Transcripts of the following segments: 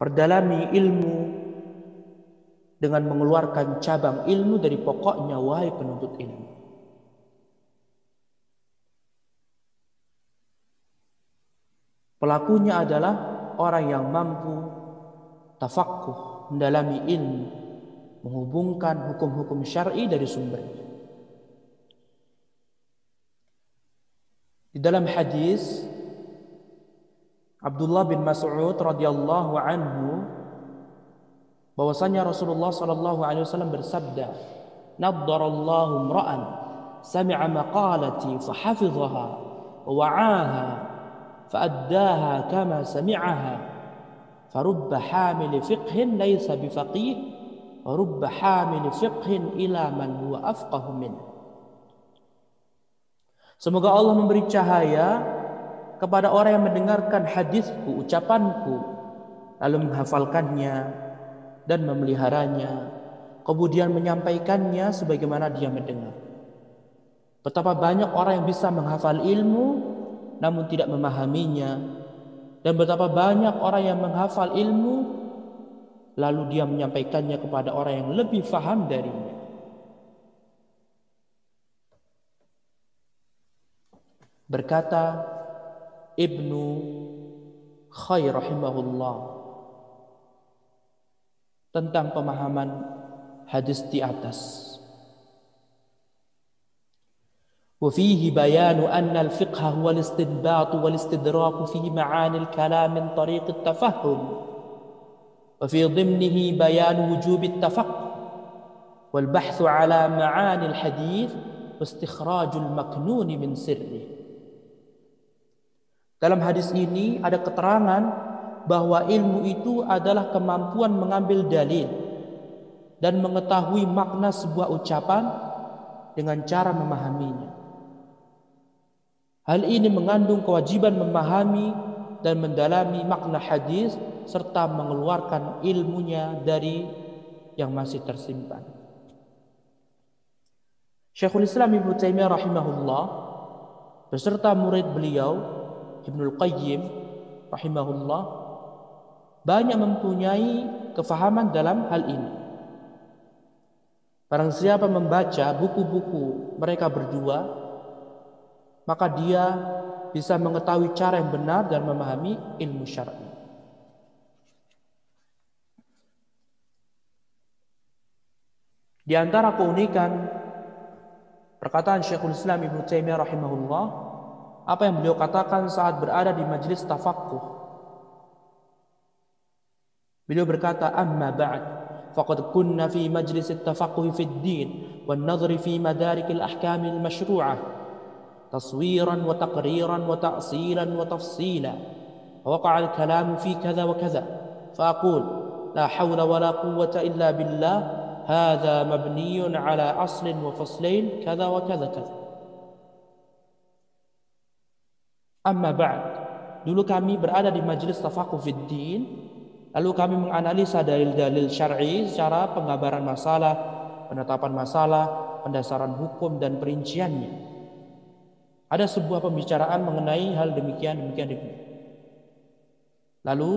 Perdalami ilmu dengan mengeluarkan cabang ilmu dari pokoknya, wahai penuntut ilmu. Pelakunya adalah orang yang mampu tafaqquh, mendalami ilmu, menghubungkan hukum-hukum syar'i dari sumbernya. Di dalam hadis Abdullah bin Mas'ud radhiyallahu anhu bahwasanya Rasulullah sallallahu alaihi wasallam bersabda, "Naddarallahu imra'an sami'a maqalati fa hafidhaha wa wa'aha fa addaha kama sami'aha farubba hamil fiqhin laysa bifaqih wa rubba hamil fiqhin ila man huwa afqahu min." Semoga Allah memberi cahaya kepada orang yang mendengarkan hadisku, ucapanku, lalu menghafalkannya dan memeliharanya, kemudian menyampaikannya sebagaimana dia mendengar. Betapa banyak orang yang bisa menghafal ilmu namun tidak memahaminya, dan betapa banyak orang yang menghafal ilmu lalu dia menyampaikannya kepada orang yang lebih faham darinya. Berkata Ibnu Khair rahimahullah tentang pemahaman hadis di atas. وفيه بيان أن الفقه هو الاستنباط والاستدراك في معاني الكلام من طريق التفهم وفي ضمنه بيان وجوب التفقه والبحث على معاني الحديث واستخراج المكنون من سره. Dalam hadis ini ada keterangan bahwa ilmu itu adalah kemampuan mengambil dalil dan mengetahui makna sebuah ucapan dengan cara memahaminya. Hal ini mengandung kewajiban memahami dan mendalami makna hadis serta mengeluarkan ilmunya dari yang masih tersimpan. Syekhul Islam Ibnu Taimiyah rahimahullah beserta murid beliau Ibnul Qayyim rahimahullah banyak mempunyai kefahaman dalam hal ini. Barang siapa membaca buku-buku mereka berdua, maka dia bisa mengetahui cara yang benar dan memahami ilmu syar'i. Di antara keunikan perkataan Syekhul Islam Ibnu Taimiyah rahimahullah, apa yang beliau katakan saat berada di majlis tafaqquh. Beliau berkata, "Amma ba'd, faqad kunna fi majlis at-tafaqquh fi ad-din wan nadhri fi madarik al-ahkam al-mashru'ah taswiran wa taqriran wa ta'silan wa tafsila. Waqa'a al-kalam fi kadha wa kadha. Fa aqul, la hawla wa la quwwata illa billah. Hadha mabniyun ala aslin wa faslain kadha wa kadha kadha." Amma ba'd, dulu kami berada di majlis tafaqquh fid din, lalu kami menganalisa dalil-dalil syar'i secara penggambaran masalah, penetapan masalah, pendasaran hukum dan perinciannya. Ada sebuah pembicaraan mengenai hal demikian. Lalu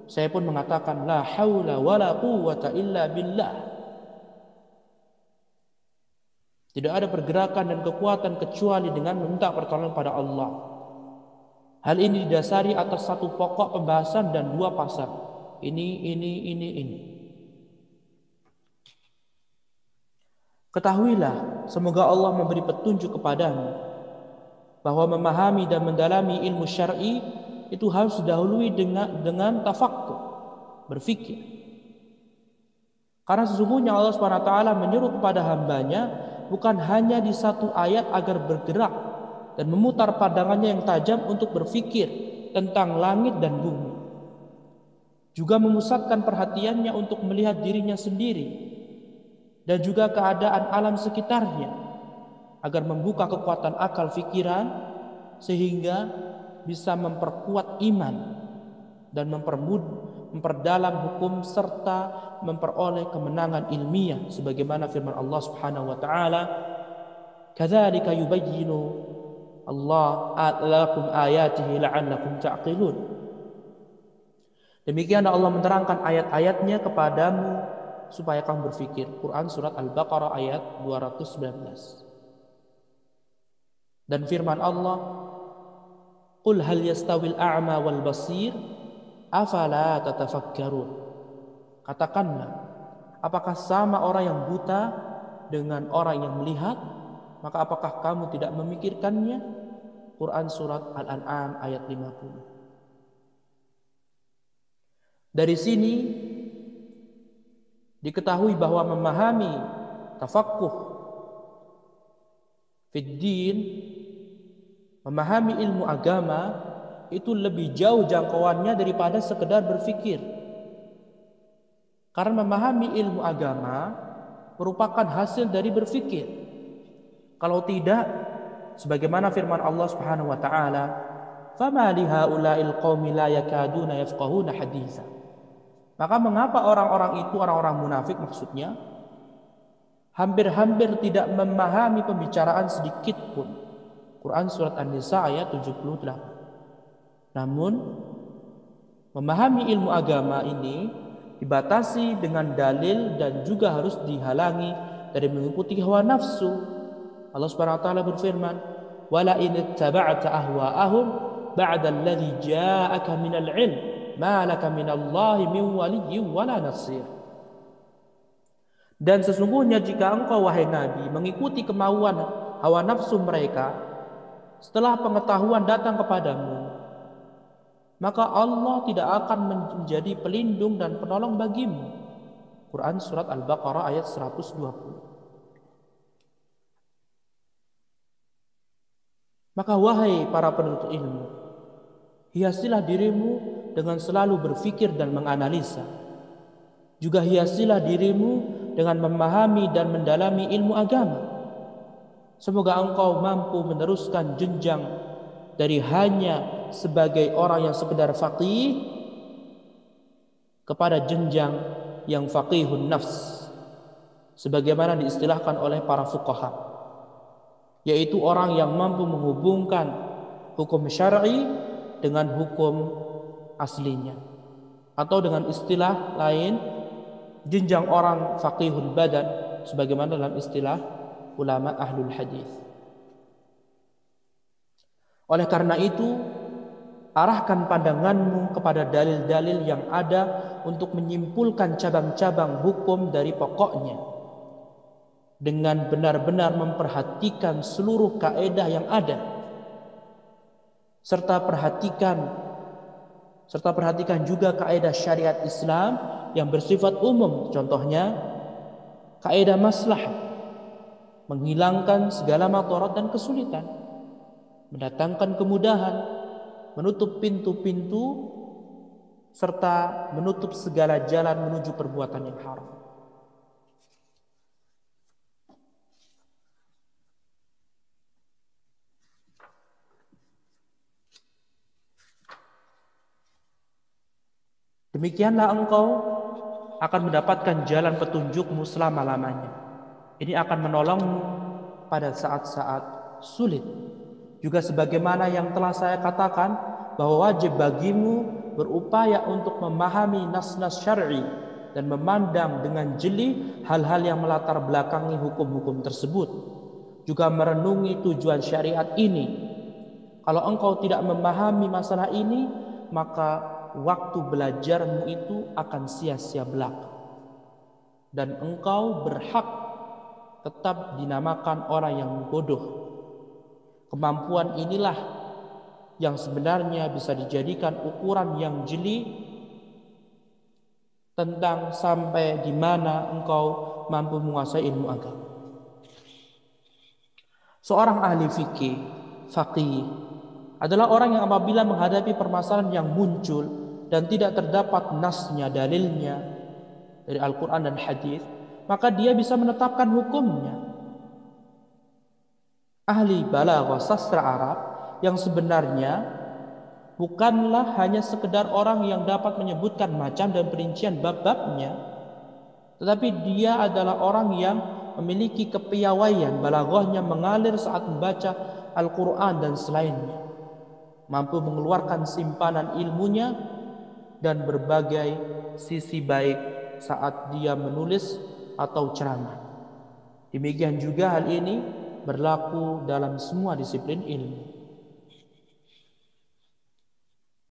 saya pun mengatakan, la haula wala quwwata illa billah. Tidak ada pergerakan dan kekuatan kecuali dengan meminta pertolongan pada Allah. Hal ini didasari atas satu pokok pembahasan dan dua pasal. Ini. Ketahuilah, semoga Allah memberi petunjuk kepadamu bahwa memahami dan mendalami ilmu syar'i itu harus didahului dengan tafakkur, berfikir. Karena sesungguhnya Allah SWT menyuruh kepada hambanya bukan hanya di satu ayat agar bergerak dan memutar pandangannya yang tajam untuk berfikir tentang langit dan bumi, juga memusatkan perhatiannya untuk melihat dirinya sendiri dan juga keadaan alam sekitarnya, agar membuka kekuatan akal fikiran sehingga bisa memperkuat iman dan memperdalam hukum serta memperoleh kemenangan ilmiah sebagaimana firman Allah Subhanahu wa taala, "Kadzalika yubayyinu Allah lakum ayatihi la'allakum ta'qilun." Demikianlah Allah menerangkan ayat-ayatnya kepadamu supaya kamu berfikir. Quran surat Al-Baqarah ayat 219. Dan firman Allah, "Qul hal yastawil a'ma wal basir afala tatafakkarun." Katakanlah, apakah sama orang yang buta dengan orang yang melihat? Maka apakah kamu tidak memikirkannya? Quran surat Al-An'am ayat 50. Dari sini diketahui bahwa memahami tafaqquh fid din, memahami ilmu agama itu lebih jauh jangkauannya daripada sekedar berfikir. Karena memahami ilmu agama merupakan hasil dari berfikir. Kalau tidak, sebagaimana firman Allah Subhanahu wa taala, "Fama li haula'il qaumi la yakaduna yafqahuna haditsa." Maka mengapa orang-orang itu, orang-orang munafik maksudnya, hampir-hampir tidak memahami pembicaraan sedikit pun. Quran surat An-Nisa ayat 78. Namun memahami ilmu agama ini dibatasi dengan dalil dan juga harus dihalangi dari mengikuti hawa nafsu. Allah Subhanahu wa taala berfirman, "Wala in ittaba'ta ahwa'ahum ba'da alladhi ja'aka minal 'ilm ma laka minallahi min waliyyin wala nasir." Dan sesungguhnya jika engkau wahai Nabi mengikuti kemauan hawa nafsu mereka setelah pengetahuan datang kepadamu, maka Allah tidak akan menjadi pelindung dan penolong bagimu. Quran surat Al-Baqarah ayat 120. Maka wahai para penuntut ilmu, hiasilah dirimu dengan selalu berfikir dan menganalisa. Juga hiasilah dirimu dengan memahami dan mendalami ilmu agama. Semoga engkau mampu meneruskan jenjang dari hanya sebagai orang yang sekedar faqih kepada jenjang yang faqihun nafs, sebagaimana diistilahkan oleh para fuqaha, yaitu orang yang mampu menghubungkan hukum syar'i dengan hukum aslinya, atau dengan istilah lain jenjang orang faqihul badan, sebagaimana dalam istilah ulama ahlul hadis. Oleh karena itu, arahkan pandanganmu kepada dalil-dalil yang ada untuk menyimpulkan cabang-cabang hukum dari pokoknya, dengan benar-benar memperhatikan seluruh kaidah yang ada, serta perhatikan juga kaidah syariat Islam yang bersifat umum. Contohnya kaidah maslahat, menghilangkan segala madarat dan kesulitan, mendatangkan kemudahan, menutup pintu-pintu, serta menutup segala jalan menuju perbuatan yang haram. Demikianlah engkau akan mendapatkan jalan petunjukmu selama-lamanya. Ini akan menolongmu pada saat-saat sulit. Juga sebagaimana yang telah saya katakan, bahwa wajib bagimu berupaya untuk memahami nas-nas syar'i dan memandang dengan jeli hal-hal yang melatar belakangi hukum-hukum tersebut. Juga merenungi tujuan syariat ini. Kalau engkau tidak memahami masalah ini, maka waktu belajarmu itu akan sia-sia belaka. Dan engkau berhak tetap dinamakan orang yang bodoh. Kemampuan inilah yang sebenarnya bisa dijadikan ukuran yang jeli tentang sampai di mana engkau mampu menguasai ilmu agama. Seorang ahli fikih, faqih, adalah orang yang apabila menghadapi permasalahan yang muncul dan tidak terdapat nasnya, dalilnya dari Al-Quran dan hadis, maka dia bisa menetapkan hukumnya. Ahli balaghah sastra Arab yang sebenarnya bukanlah hanya sekedar orang yang dapat menyebutkan macam dan perincian bab-babnya, tetapi dia adalah orang yang memiliki kepiawaian, balaghahnya mengalir saat membaca Al-Quran dan selainnya, mampu mengeluarkan simpanan ilmunya dan berbagai sisi baik saat dia menulis atau ceramah. Demikian juga hal ini berlaku dalam semua disiplin ilmu.